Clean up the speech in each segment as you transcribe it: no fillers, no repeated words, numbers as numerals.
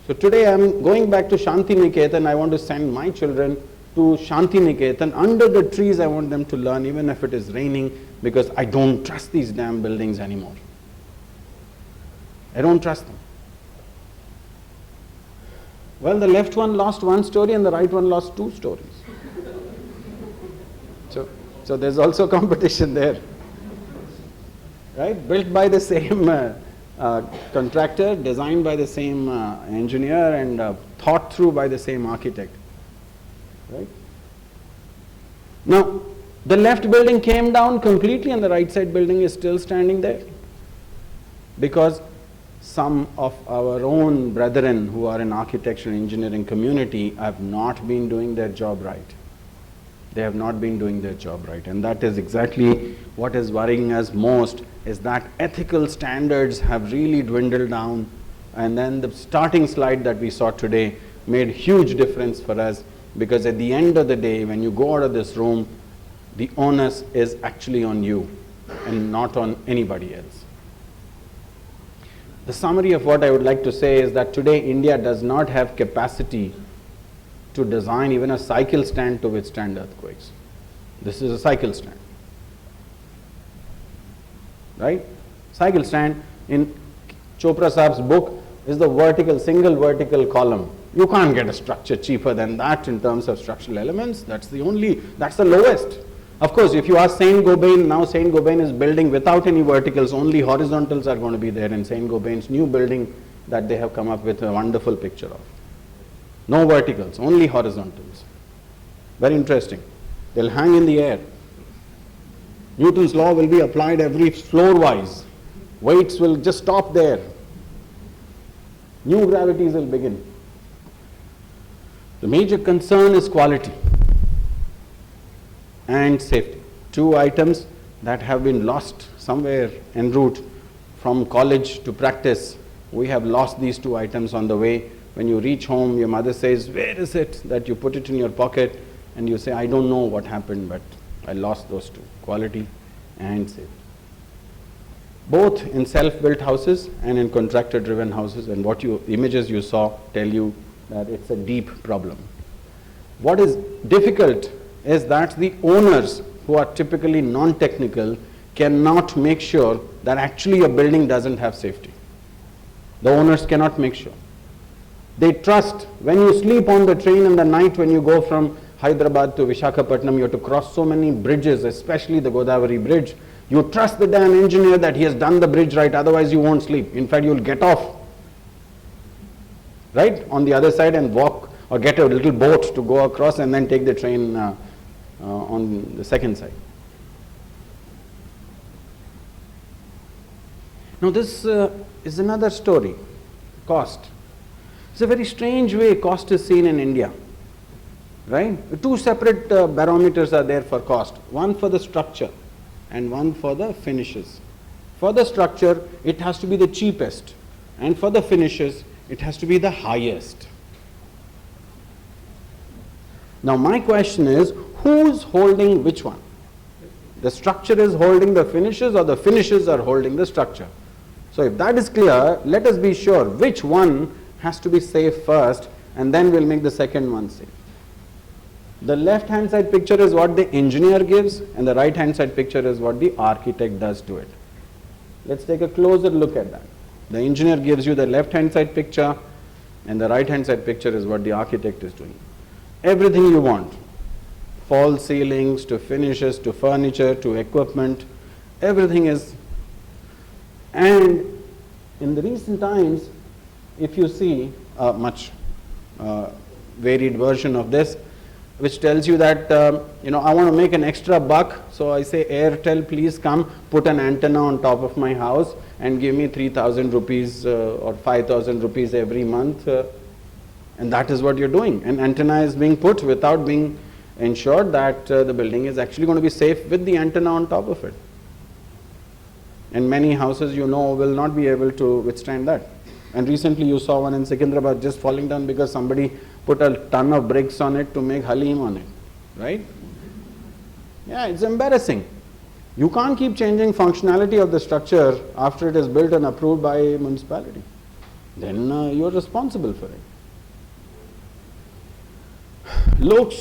So today I am going back to Shanti Niketan. I want to send my children to Shanti Niketan. Under the trees I want them to learn, even if it is raining, because I don't trust these damn buildings anymore. I don't trust them. Well, the left one lost one story and the right one lost two stories. So there's also competition there. Right? Built by the same contractor, designed by the same engineer, and thought through by the same architect. Right? Now, the left building came down completely and the right side building is still standing there. Because some of our own brethren who are in architectural engineering community have not been doing their job right. They have not been doing their job right. And that is exactly what is worrying us most, is that ethical standards have really dwindled down. And then the starting slide that we saw today made huge difference for us, because at the end of the day, when you go out of this room, the onus is actually on you and not on anybody else. The summary of what I would like to say is that today India does not have capacity to design even a cycle stand to withstand earthquakes. This is a cycle stand. Right? Cycle stand in Chopra Saab's book is the vertical, single vertical column. You can't get a structure cheaper than that in terms of structural elements. That's the lowest. Of course, if you ask Saint-Gobain, now Saint-Gobain is building without any verticals, only horizontals are going to be there in Saint-Gobain's new building that they have come up with a wonderful picture of. No verticals, only horizontals. Very interesting. They'll hang in the air. Newton's law will be applied every floor-wise. Weights will just stop there. New gravities will begin. The major concern is quality and safety. Two items that have been lost somewhere en route from college to practice. We have lost these two items on the way. When you reach home, your mother says, "Where is it?" That you put it in your pocket and you say, "I don't know what happened, but I lost those two, quality and safety." Both in self-built houses and in contractor-driven houses, and what images you saw tell you that it's a deep problem. What is difficult is that the owners, who are typically non-technical, cannot make sure that actually a building doesn't have safety. The owners cannot make sure. They trust, when you sleep on the train in the night, when you go from Hyderabad to Visakhapatnam, you have to cross so many bridges, especially the Godavari bridge. You trust the damn engineer that he has done the bridge right, otherwise you won't sleep. In fact, you'll get off, right, on the other side and walk or get a little boat to go across and then take the train on the second side. Now this is another story, cost. It's a very strange way cost is seen in India, right? Two separate barometers are there for cost, one for the structure and one for the finishes. For the structure, it has to be the cheapest, and for the finishes, it has to be the highest. Now my question is, who's holding which one? The structure is holding the finishes, or the finishes are holding the structure? So if that is clear, let us be sure which one has to be safe first, and then we'll make the second one safe. The left hand side picture is what the engineer gives, and the right hand side picture is what the architect does to it. Let's take a closer look at that. The engineer gives you the left hand side picture, and the right hand side picture is what the architect is doing. Everything you want, false ceilings to finishes to furniture to equipment, everything is. And in the recent times, if you see a much varied version of this, which tells you that I want to make an extra buck, so I say, Airtel, please come put an antenna on top of my house and give me 3,000 rupees or 5,000 rupees every month, and that is what you're doing. An antenna is being put without being ensured that the building is actually going to be safe with the antenna on top of it. And many houses, will not be able to withstand that. And recently you saw one in Secunderabad just falling down because somebody put a ton of bricks on it to make halim on it, right? Yeah, it's embarrassing. You can't keep changing functionality of the structure after it is built and approved by a municipality. then you're responsible for it. Looks.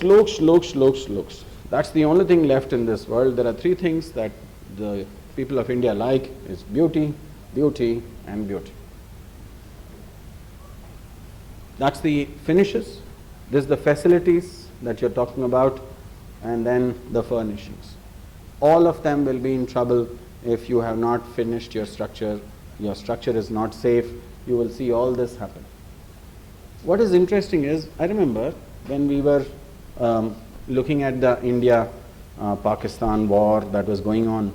That's the only thing left in this world. There are three things that the people of India like is beauty, beauty and beauty. That's the finishes. This is the facilities that you're talking about, and then the furnishings. All of them will be in trouble if you have not finished your structure is not safe, you will see all this happen. What is interesting is, I remember when we were looking at the India-Pakistan war that was going on,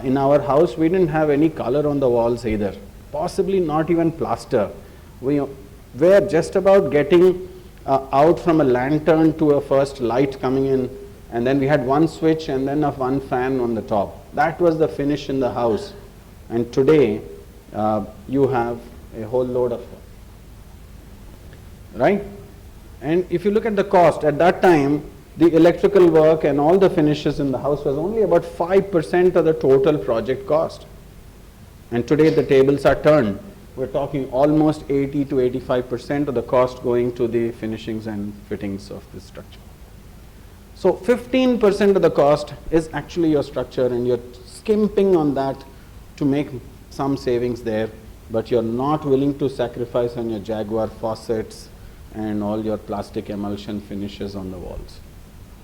in our house we didn't have any color on the walls either, possibly not even plaster. We were just about getting out from a lantern to a first light coming in, and then we had one switch and then one fan on the top. That was the finish in the house. And today you have a whole load of them, right? And if you look at the cost, at that time the electrical work and all the finishes in the house was only about 5% of the total project cost. And today the tables are turned. We're talking almost 80 to 85% of the cost going to the finishings and fittings of this structure. So 15% of the cost is actually your structure, and you're skimping on that to make some savings there, but you're not willing to sacrifice on your Jaguar faucets and all your plastic emulsion finishes on the walls,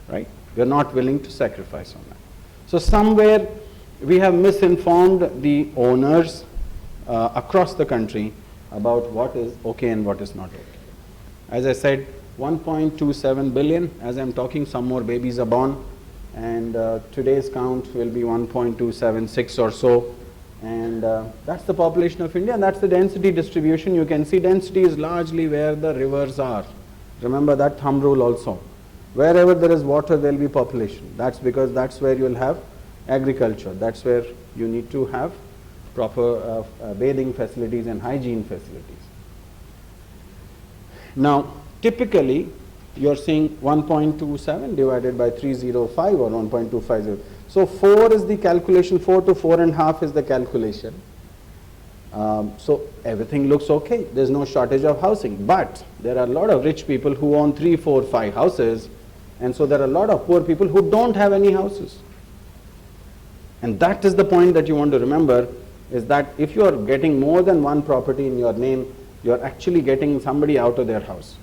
right? You're not willing to sacrifice on that. So somewhere we have misinformed the owners across the country about what is okay and what is not okay. As I said, 1.27 billion, as I'm talking, some more babies are born, and today's count will be 1.276 or so, and that's the population of India, and that's the density distribution. You can see density is largely where the rivers are. Remember that thumb rule also. Wherever there is water, there will be population. That's because that's where you will have agriculture. That's where you need to have proper bathing facilities and hygiene facilities. Now, typically, you're seeing 1.27 divided by 305 or 1.250. So 4 is the calculation, 4 to 4.5 is the calculation. So everything looks okay. There's no shortage of housing. But there are a lot of rich people who own 3, 4, 5 houses. And so there are a lot of poor people who don't have any houses. And that is the point that you want to remember, is that if you are getting more than one property in your name, you're actually getting somebody out of their house.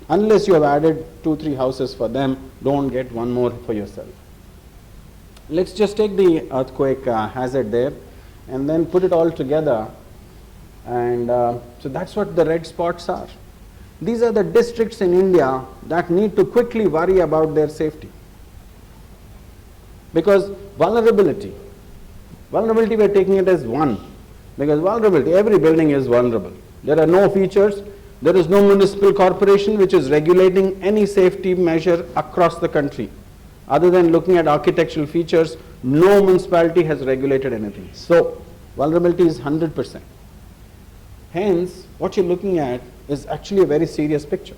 Unless you have added 2, 3 houses for them, don't get one more for yourself. Let's just take the earthquake hazard there and then put it all together. And so that's what the red spots are. These are the districts in India that need to quickly worry about their safety. Because vulnerability we're taking it as one. Because vulnerability, every building is vulnerable. There are no features. There is no municipal corporation which is regulating any safety measure across the country. Other than looking at architectural features, no municipality has regulated anything. So vulnerability is 100%. Hence, what you're looking at is actually a very serious picture.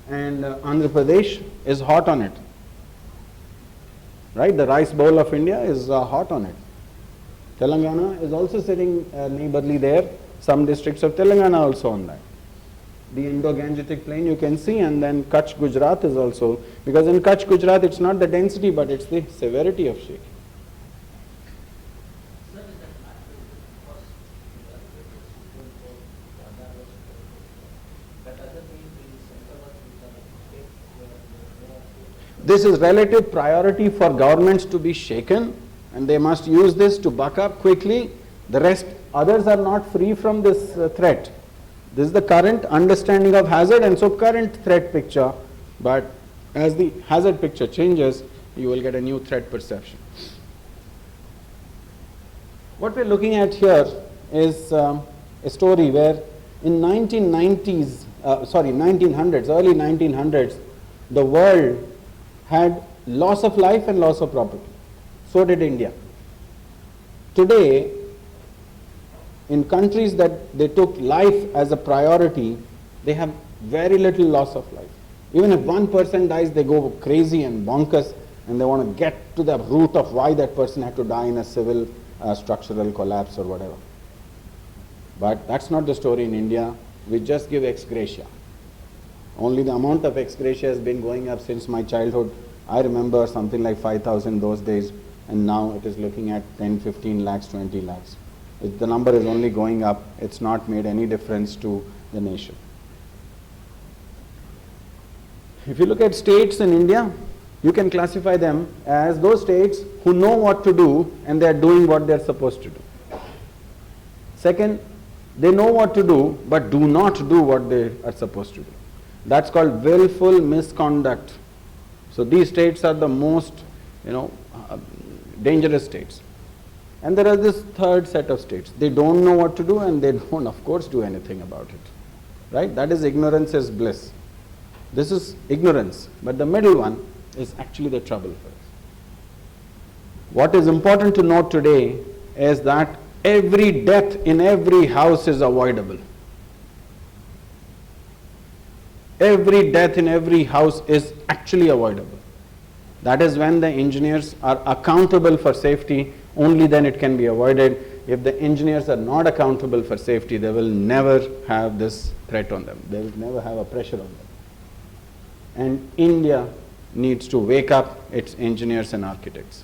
And Andhra Pradesh is hot on it. Right? The rice bowl of India is hot on it. Telangana is also sitting neighborly there. Some districts of Telangana also on that. The Indo-Gangetic plain you can see, and then Kutch, Gujarat is also, because in Kutch, Gujarat it's not the density but it's the severity of shaking. This is relative priority for governments to be shaken, and they must use this to buck up quickly. The rest, others are not free from this threat. This is the current understanding of hazard, and so current threat picture, but as the hazard picture changes, you will get a new threat perception. What we're looking at here is a story where in 1900s, early 1900s, the world had loss of life and loss of property. So did India. Today, in countries that they took life as a priority, they have very little loss of life. Even if one person dies, they go crazy and bonkers, and they want to get to the root of why that person had to die in a civil structural collapse or whatever. But that's not the story in India. We just give ex gratia. Only the amount of ex gratia has been going up since my childhood. I remember something like 5,000 those days, and now it is looking at 10, 15 lakhs, 20 lakhs. The number is only going up. It's not made any difference to the nation. If you look at states in India, you can classify them as those states who know what to do and they are doing what they are supposed to do. Second, they know what to do but do not do what they are supposed to do. That's called willful misconduct. So these states are the most, dangerous states. And there are this third set of states. They don't know what to do and they don't, of course, do anything about it. Right? That is ignorance is bliss. This is ignorance, but the middle one is actually the trouble for us. What is important to note today is that every death in every house is avoidable. Every death in every house is actually avoidable. That is when the engineers are accountable for safety, only then it can be avoided. If the engineers are not accountable for safety, they will never have this threat on them. They will never have a pressure on them. And India needs to wake up its engineers and architects.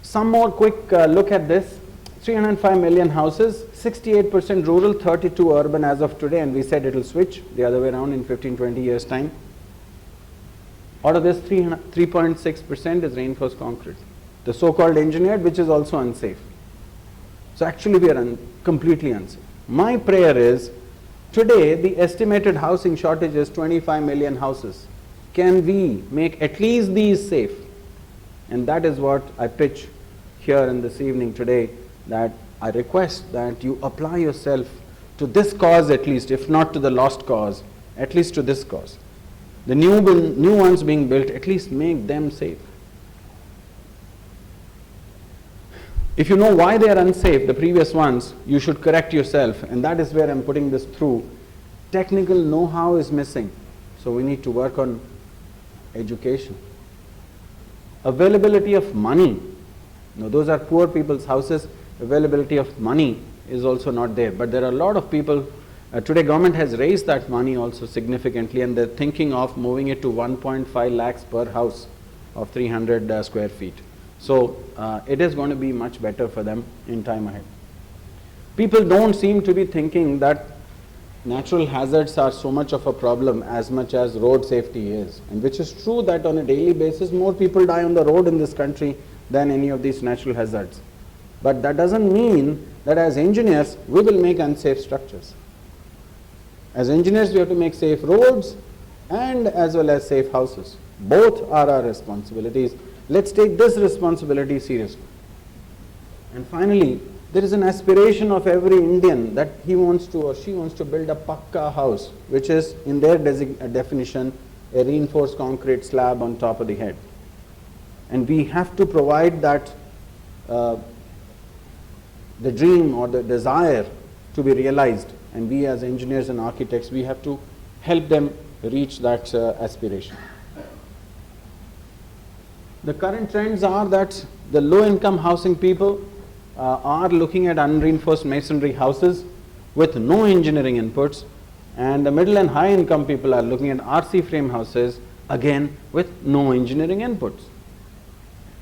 Some more quick look at this. 305 million houses, 68% rural, 32 urban as of today, and we said it will switch the other way around in 15, 20 years' time. Out of this, 3.6% is reinforced concrete, the so-called engineered, which is also unsafe. So actually we are completely unsafe. My prayer is, today the estimated housing shortage is 25 million houses. Can we make at least these safe? And that is what I pitch here in this evening today, that I request that you apply yourself to this cause at least, if not to the lost cause, at least to this cause. The new ones being built, at least make them safe. If you know why they are unsafe, the previous ones, you should correct yourself, and that is where I'm putting this through. Technical know-how is missing, so we need to work on education. Availability of money. Now, those are poor people's houses. Availability of money is also not there, but there are a lot of people. Today government has raised that money also significantly, and they're thinking of moving it to 1.5 lakhs per house of 300 square feet. So it is going to be much better for them in time ahead. People don't seem to be thinking that natural hazards are so much of a problem as much as road safety is, and which is true that on a daily basis more people die on the road in this country than any of these natural hazards. But that doesn't mean that as engineers we will make unsafe structures. As engineers we have to make safe roads and as well as safe houses. Both are our responsibilities. Let's take this responsibility seriously. And finally, there is an aspiration of every Indian that he wants to or she wants to build a pakka house, which is in their definition a reinforced concrete slab on top of the head. And we have to provide that the dream or the desire to be realized, and we as engineers and architects, we have to help them reach that aspiration. The current trends are that the low-income housing people are looking at unreinforced masonry houses with no engineering inputs, and the middle and high-income people are looking at RC frame houses, again with no engineering inputs.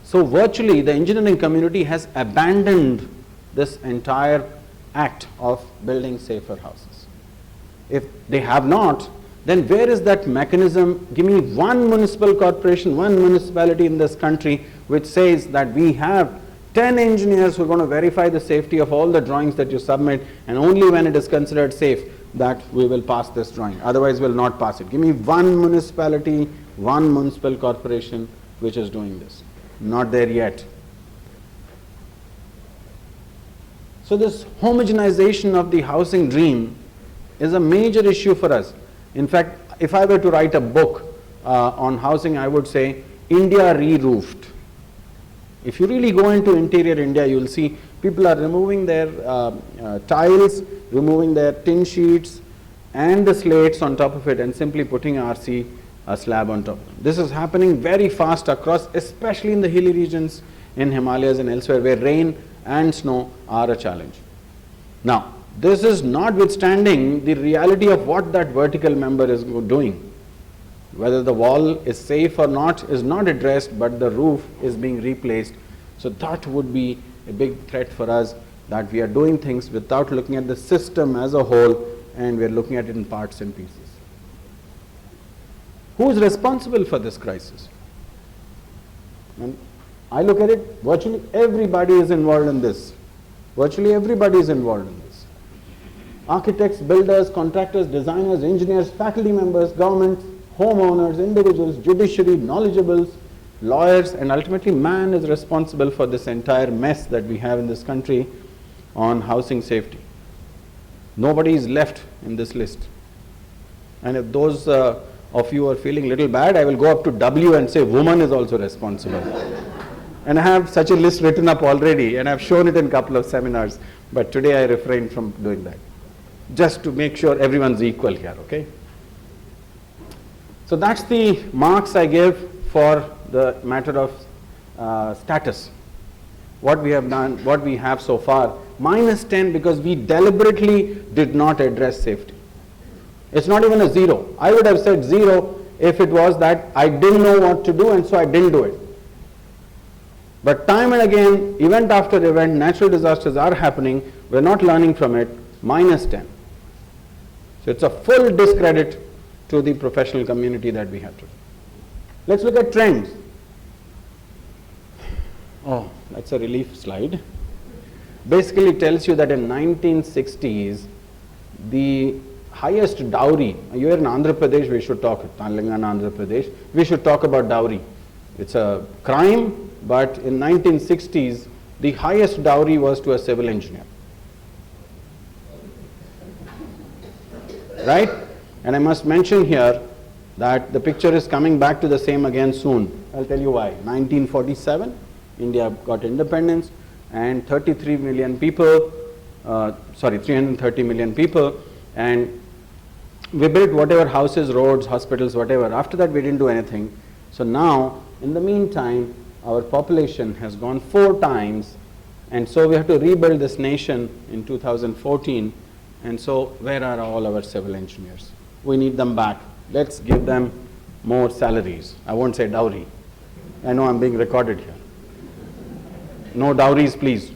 So virtually the engineering community has abandoned this entire act of building safer houses. If they have not, then where is that mechanism? Give me one municipal corporation, one municipality in this country which says that we have 10 engineers who are going to verify the safety of all the drawings that you submit, and only when it is considered safe that we will pass this drawing, otherwise we will not pass it. Give me one municipality, one municipal corporation which is doing this. Not there yet. So this homogenization of the housing dream is a major issue for us. In fact, if I were to write a book on housing, I would say India re-roofed. If you really go into interior India, you will see people are removing their tiles, removing their tin sheets and the slates on top of it, and simply putting RC slab on top. This is happening very fast across, especially in the hilly regions in Himalayas and elsewhere, where rain and snow are a challenge. Now, this is notwithstanding the reality of what that vertical member is doing. Whether the wall is safe or not is not addressed, but the roof is being replaced. So that would be a big threat for us, that we are doing things without looking at the system as a whole, and we are looking at it in parts and pieces. Who is responsible for this crisis? And I look at it, virtually everybody is involved in this. Virtually everybody is involved in this. Architects, builders, contractors, designers, engineers, faculty members, governments, homeowners, individuals, judiciary, knowledgeables, lawyers, and ultimately man is responsible for this entire mess that we have in this country on housing safety. Nobody is left in this list. And if those of you are feeling a little bad, I will go up to W and say woman is also responsible. And I have such a list written up already, and I've shown it in a couple of seminars, but today I refrained from doing that, just to make sure everyone's equal here, okay? So that's the marks I give for the matter of status. What we have done, what we have so far, -10 because we deliberately did not address safety. It's not even a 0. I would have said 0 if it was that I didn't know what to do and so I didn't do it. But time and again, event after event, natural disasters are happening. We're not learning from it. -10. So it's a full discredit to the professional community that we have to. Let's look at trends. Oh, that's a relief slide. Basically tells you that in 1960s, the highest dowry, you're in Andhra Pradesh, we should talk, Telangana, Andhra Pradesh, we should talk about dowry. It's a crime, but in 1960s, the highest dowry was to a civil engineer. Right? And I must mention here that the picture is coming back to the same again soon. I'll tell you why. 1947, India got independence, and 33 million people, 330 million people, and we built whatever houses, roads, hospitals, whatever. After that, we didn't do anything. So now, in the meantime, our population has gone 4 times, and so we have to rebuild this nation in 2014. And so, where are all our civil engineers? We need them back. Let's give them more salaries. I won't say dowry. I know I'm being recorded here. No dowries, please.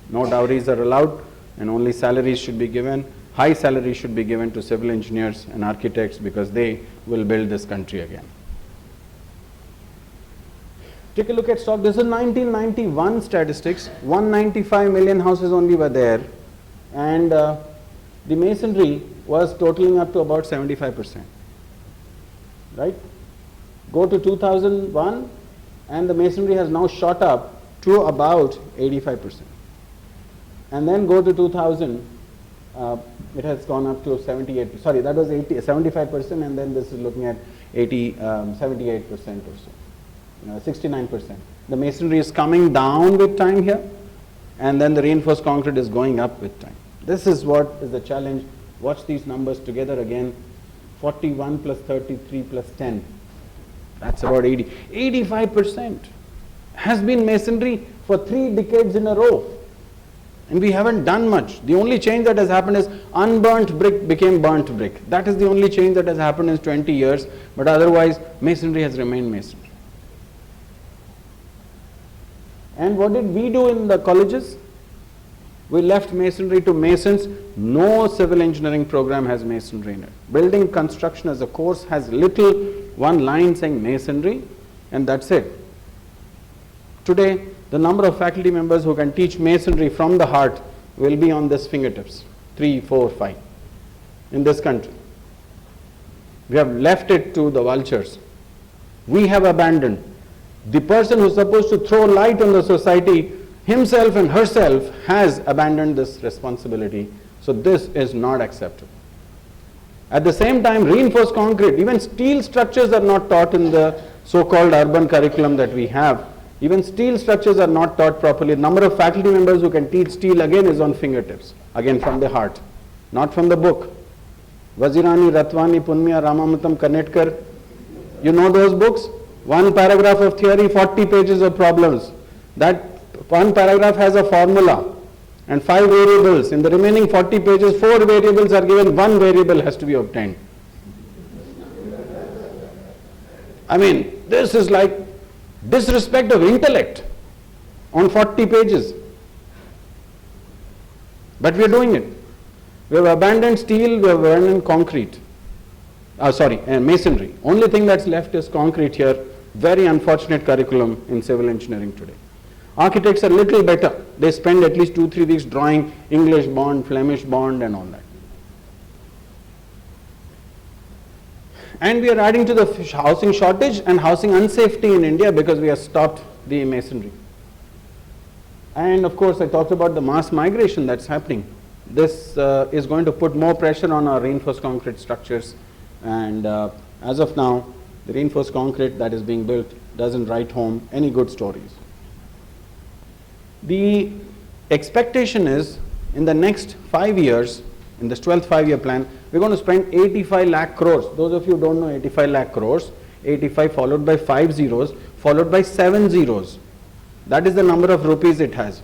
No dowries are allowed, and only salaries should be given. High salaries should be given to civil engineers and architects because they will build this country again. Take a look at stock. This is 1991 statistics. 195 million houses only were there, and the masonry was totaling up to about 75%. Right? Go to 2001, and the masonry has now shot up to about 85%. And then go to 2000, it has gone up to 78%. Sorry, that was 75%, and then this is looking at 78% or so, 69%. The masonry is coming down with time here, and then the reinforced concrete is going up with time. This is what is the challenge. Watch these numbers together again. 41 plus 33 plus 10. That's about 80. 85% has been masonry for 3 decades in a row. And we haven't done much. The only change that has happened is unburnt brick became burnt brick. That is the only change that has happened in 20 years. But otherwise, masonry has remained masonry. And what did we do in the colleges? We left masonry to masons. No civil engineering program has masonry in it. Building construction as a course has little one line saying masonry, and that's it. Today, the number of faculty members who can teach masonry from the heart will be on this fingertips, 3, 4, 5 in this country. We have left it to the vultures. We have abandoned. The person who's supposed to throw light on the society, himself and herself, has abandoned this responsibility. So this is not acceptable. At the same time, reinforced concrete, even steel structures are not taught in the so-called urban curriculum that we have. Even steel structures are not taught properly. The number of faculty members who can teach steel again is on fingertips, again from the heart, not from the book. Vazirani, Ratwani, Punmiya, Ramamatam, Kanetkar, you know those books? 1 paragraph of theory, 40 pages of problems. That one paragraph has a formula and 5 variables. In the remaining 40 pages, 4 variables are given, 1 variable has to be obtained. I mean, this is like disrespect of intellect on 40 pages. But we are doing it. We have abandoned steel, we have abandoned concrete. Masonry. Only thing that's left is concrete here. Very unfortunate curriculum in civil engineering today. Architects are little better. They spend at least 2-3 weeks drawing English bond, Flemish bond and all that. And we are adding to the housing shortage and housing unsafety in India because we have stopped the masonry. And of course, I talked about the mass migration that's happening. This is going to put more pressure on our reinforced concrete structures. And as of now, the reinforced concrete that is being built doesn't write home any good stories. The expectation is in the next 5 years, in this 12th five-year plan, we're going to spend 85 lakh crores. Those of you who don't know 85 lakh crores, 85 followed by 5 zeros, followed by 7 zeros. That is the number of rupees it has.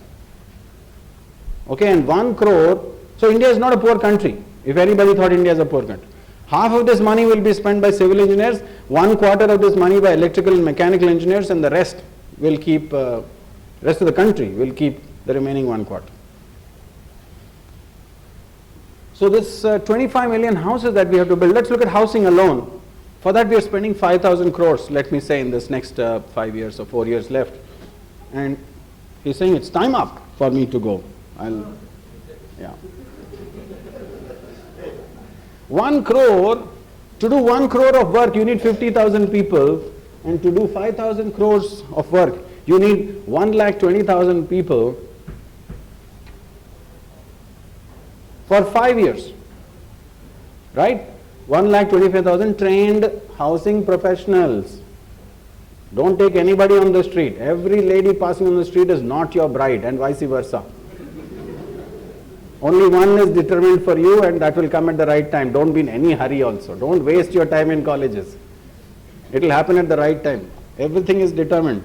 Okay, and 1 crore, so India is not a poor country, if anybody thought India is a poor country. Half of this money will be spent by civil engineers, 1/4 of this money by electrical and mechanical engineers, and the rest will keep, rest of the country will keep the remaining 1/4. So this 25 million houses that we have to build, let's look at housing alone. For that we are spending 5,000 crores, let me say, in this next 5 years or 4 years left. And he's saying it's time up for me to go. Yeah. 1 crore, to do 1 crore of work you need 50,000 people, and to do 5,000 crores of work you need 1,20,000 people for 5 years, right? 1,25,000 trained housing professionals. Don't take anybody on the street. Every lady passing on the street is not your bride, and vice versa. Only one is determined for you, and that will come at the right time. Don't be in any hurry also. Don't waste your time in colleges. It will happen at the right time. Everything is determined.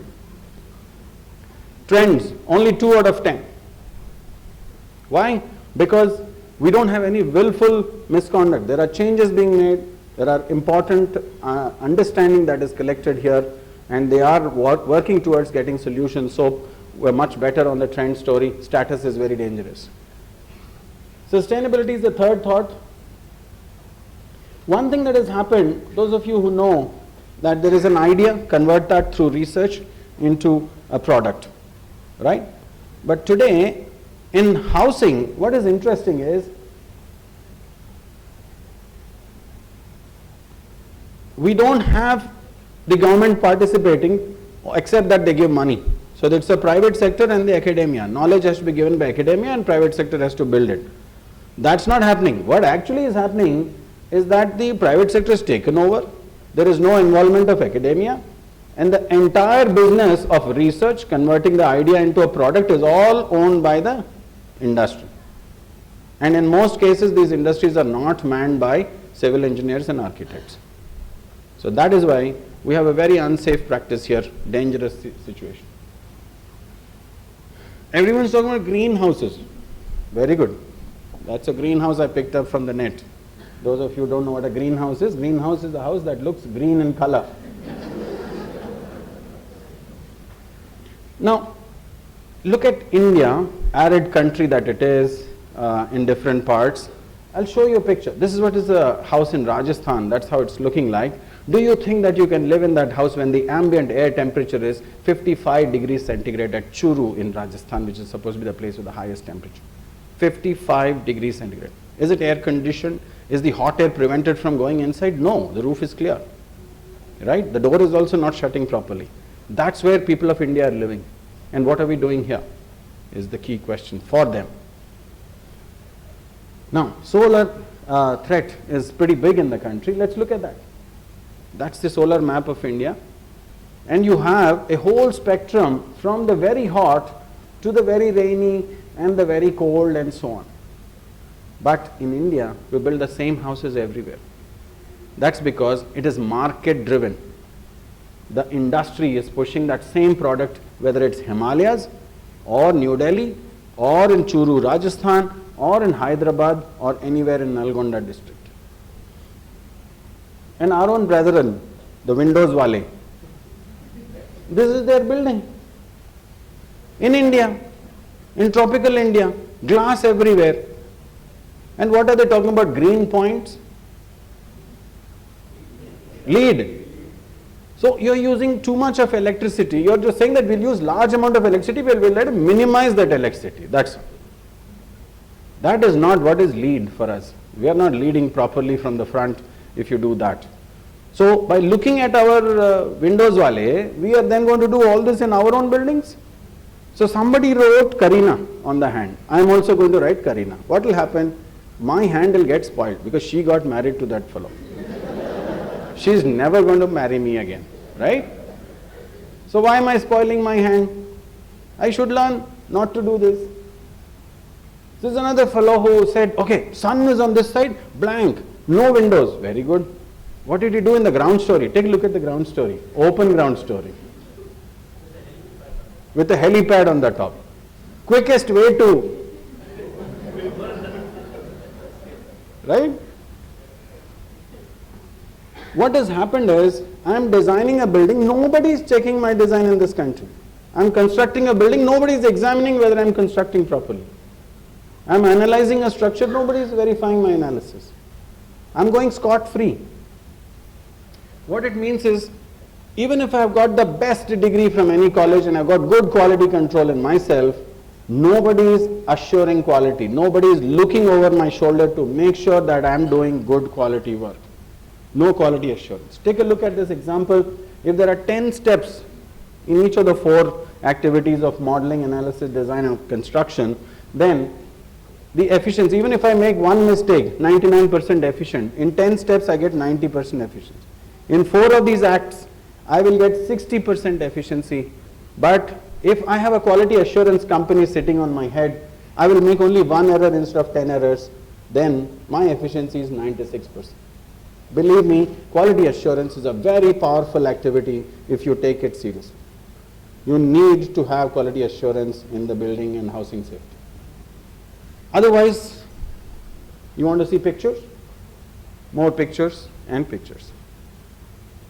Trends, only 2 out of 10. Why? Because we don't have any willful misconduct. There are changes being made. There are important understanding that is collected here, and they are working towards getting solutions. So we're much better on the trend story. Status is very dangerous. Sustainability is the third thought. One thing that has happened, those of you who know that there is an idea, convert that through research into a product, right? But today, in housing, what is interesting is we don't have the government participating except that they give money. So it's the private sector and the academia. Knowledge has to be given by academia and private sector has to build it. That's not happening. What actually is happening is that the private sector is taken over. There is no involvement of academia, and the entire business of research, converting the idea into a product, is all owned by the industry. And in most cases, these industries are not manned by civil engineers and architects. So that is why we have a very unsafe practice here, dangerous situation. Everyone's talking about greenhouses. Very good. That's a greenhouse I picked up from the net. Those of you who don't know what a greenhouse is a house that looks green in color. Now, look at India, arid country that it is in different parts. I'll show you a picture. This is what is a house in Rajasthan. That's how it's looking like. Do you think that you can live in that house when the ambient air temperature is 55 degrees centigrade at Churu in Rajasthan, which is supposed to be the place with the highest temperature? 55 degrees centigrade. Is it air conditioned? Is the hot air prevented from going inside? No, the roof is clear, right? The door is also not shutting properly. That's where people of India are living. And what are we doing here is the key question for them. Now, solar threat is pretty big in the country. Let's look at that. That's the solar map of India. And you have a whole spectrum from the very hot to the very rainy and the very cold and so on. But in India, we build the same houses everywhere. That's because it is market driven. The industry is pushing that same product, whether it's Himalayas or New Delhi or in Churu, Rajasthan or in Hyderabad or anywhere in Nalgonda district. And our own brethren, the Windows Wale, this is their building. In India, in tropical India, glass everywhere. And what are they talking about? Green points? Lead. So you're using too much of electricity. You're just saying that we'll use large amount of electricity, but we'll let it minimize that electricity. That's all. That is not what is lead for us. We are not leading properly from the front if you do that. So by looking at our Windows Wale, we are then going to do all this in our own buildings. So somebody wrote Karina on the hand. I am also going to write Karina. What will happen? My hand will get spoiled because she got married to that fellow. She is never going to marry me again, right? So why am I spoiling my hand? I should learn not to do this. This is another fellow who said, okay, sun is on this side, blank, no windows. Very good. What did he do in the ground story? Take a look at the ground story, open ground story, with a helipad on the top. Quickest way to, right? What has happened is, I am designing a building, nobody is checking my design in this country. I am constructing a building, nobody is examining whether I am constructing properly. I am analyzing a structure, nobody is verifying my analysis. I am going scot-free. What it means is, even if I have got the best degree from any college and I have got good quality control in myself, nobody is assuring quality. Nobody is looking over my shoulder to make sure that I am doing good quality work. No quality assurance. Take a look at this example. If there are 10 steps in each of the 4 activities of modeling, analysis, design and construction, then the efficiency, even if I make one mistake, 99% efficient, in 10 steps I get 90% efficiency. In 4 of these acts, I will get 60% efficiency. But if I have a quality assurance company sitting on my head, I will make only 1 error instead of 10 errors, then my efficiency is 96%. Believe me, quality assurance is a very powerful activity if you take it seriously. You need to have quality assurance in the building and housing safety. Otherwise, you want to see pictures? More pictures and pictures.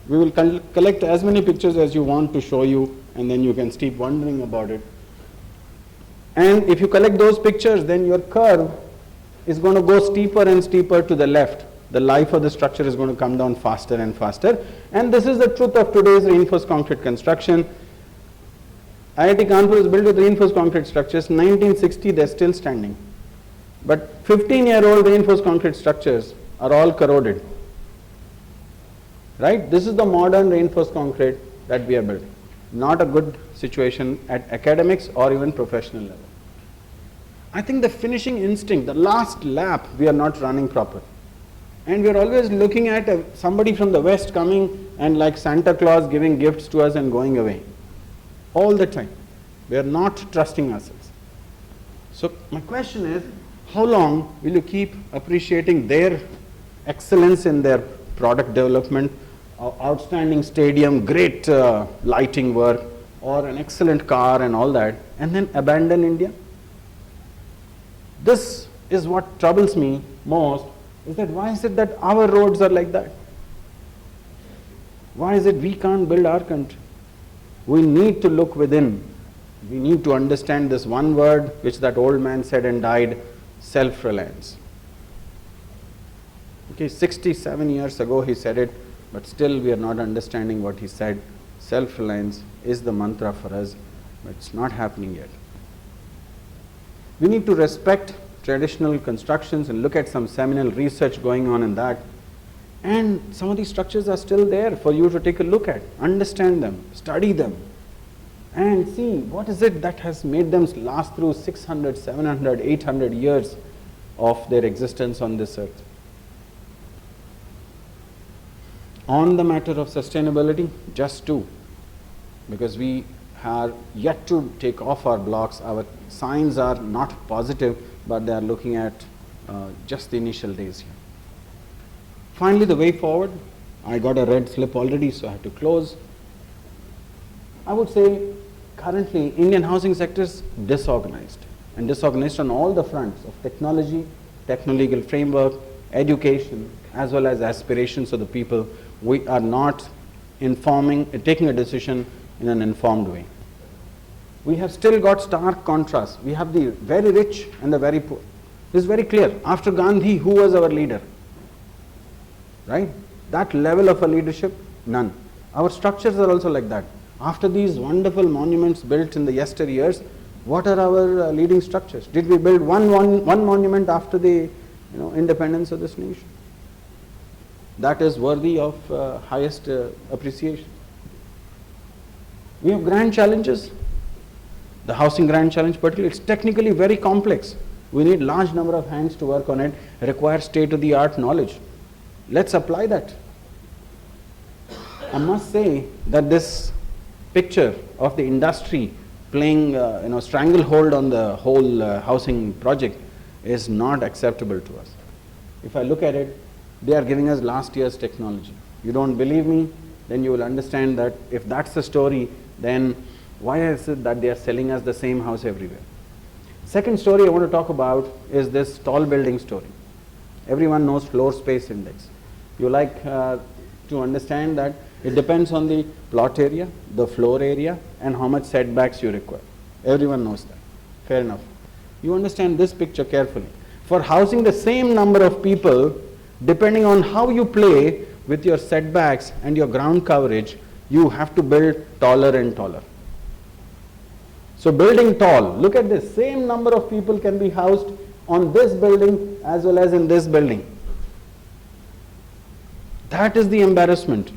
We will collect as many pictures as you want to show you, and then you can keep wondering about it. And if you collect those pictures, then your curve is going to go steeper and steeper to the left. The life of the structure is going to come down faster and faster. And this is the truth of today's reinforced concrete construction. IIT Kanpur is built with reinforced concrete structures. 1960, they're still standing. But 15-year-old reinforced concrete structures are all corroded. Right? This is the modern reinforced concrete that we are building. Not a good situation at academics or even professional level. I think the finishing instinct, the last lap, we are not running proper. And we are always looking at somebody from the West coming and like Santa Claus giving gifts to us and going away. All the time. We are not trusting ourselves. So my question is, how long will you keep appreciating their excellence in their product development, outstanding stadium, great lighting work, or an excellent car and all that, and then abandon India? This is what troubles me most, is that why is it that our roads are like that? Why is it we can't build our country? We need to look within. We need to understand this one word which that old man said and died, self-reliance. Okay, 67 years ago he said it, but still we are not understanding what he said. Self-reliance is the mantra for us, but it's not happening yet. We need to respect traditional constructions and look at some seminal research going on in that. And some of these structures are still there for you to take a look at, understand them, study them, and see what is it that has made them last through 600, 700, 800 years of their existence on this earth. On the matter of sustainability, just 2, because we are yet to take off our blocks. Our signs are not positive, but they are looking at just the initial days here. Finally, the way forward. I got a red slip already, so I have to close. I would say Currently, Indian housing sector is disorganized, and disorganized on all the fronts of technology, techno-legal framework, education, as well as aspirations of the people. We are not taking a decision in an informed way. We have still got stark contrast. We have the very rich and the very poor. This is very clear. After Gandhi, who was our leader? Right? That level of a leadership, none. Our structures are also like that. After these wonderful monuments built in the yesteryears, what are our leading structures? Did we build one monument after the independence of this nation? That is worthy of highest appreciation. We have grand challenges. The housing grand challenge particularly, it's technically very complex. We need large number of hands to work on it, require state-of-the-art knowledge. Let's apply that. I must say that this picture of the industry playing stranglehold on the whole housing project is not acceptable to us. If I look at it, they are giving us last year's technology. You don't believe me? Then you will understand that if that's the story, then why is it that they are selling us the same house everywhere? Second story I want to talk about is this tall building story. Everyone knows floor space index. You like to understand that it depends on the plot area, the floor area, and how much setbacks you require. Everyone knows that. Fair enough. You understand this picture carefully. For housing the same number of people, depending on how you play with your setbacks and your ground coverage, you have to build taller and taller. So building tall, look at this, same number of people can be housed on this building as well as in this building. That is the embarrassment.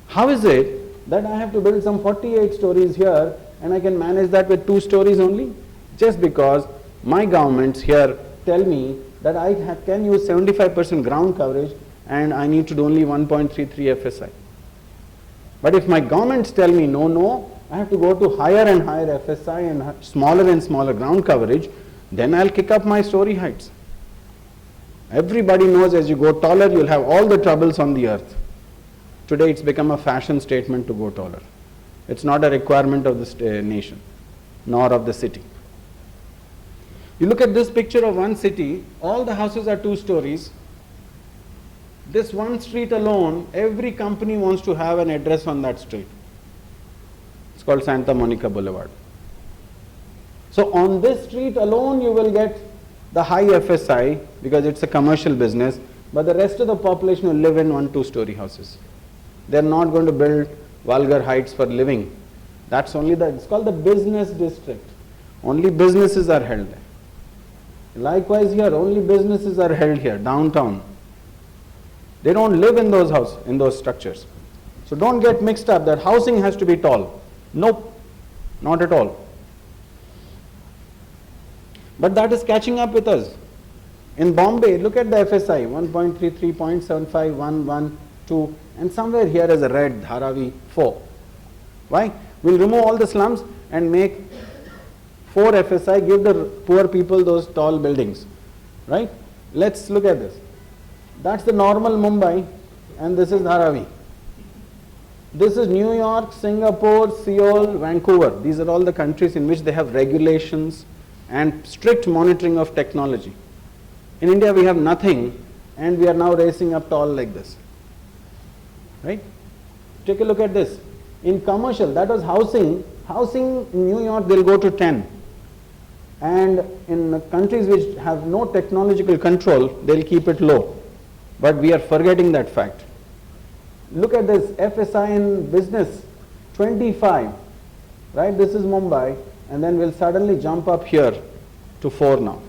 How is it that I have to build some 48 stories here and I can manage that with 2 stories only? Just because my governments here tell me that I can use 75% ground coverage and I need to do only 1.33 FSI. But if my governments tell me no, I have to go to higher and higher FSI and smaller and smaller ground coverage, then I'll kick up my story heights. Everybody knows as you go taller, you'll have all the troubles on the earth. Today it's become a fashion statement to go taller. It's not a requirement of the nation, nor of the city. You look at this picture of one city, all the houses are 2 stories. This one street alone, every company wants to have an address on that street. It's called Santa Monica Boulevard. So on this street alone you will get the high FSI because it's a commercial business, but the rest of the population will live in 1-2 story houses. They're not going to build vulgar heights for living. That's only it's called the business district. Only businesses are held there. Likewise here, only businesses are held here, downtown. They don't live in those structures. So don't get mixed up that housing has to be tall. Nope, not at all. But that is catching up with us. In Bombay, look at the FSI, 1.33, 0.75, 1, 1, 2, and somewhere here is a red, Dharavi, 4. Why? We'll remove all the slums and make 4 FSI, give the poor people those tall buildings. Right? Let's look at this. That's the normal Mumbai, and this is Dharavi. This is New York, Singapore, Seoul, Vancouver. These are all the countries in which they have regulations and strict monitoring of technology. In India we have nothing, and we are now racing up tall like this. Right? Take a look at this. In commercial, that was housing. Housing in New York, they'll go to 10. And in countries which have no technological control, they'll keep it low. But we are forgetting that fact. Look at this, FSI in business, 25. Right? This is Mumbai. And then we'll suddenly jump up here to 4 now.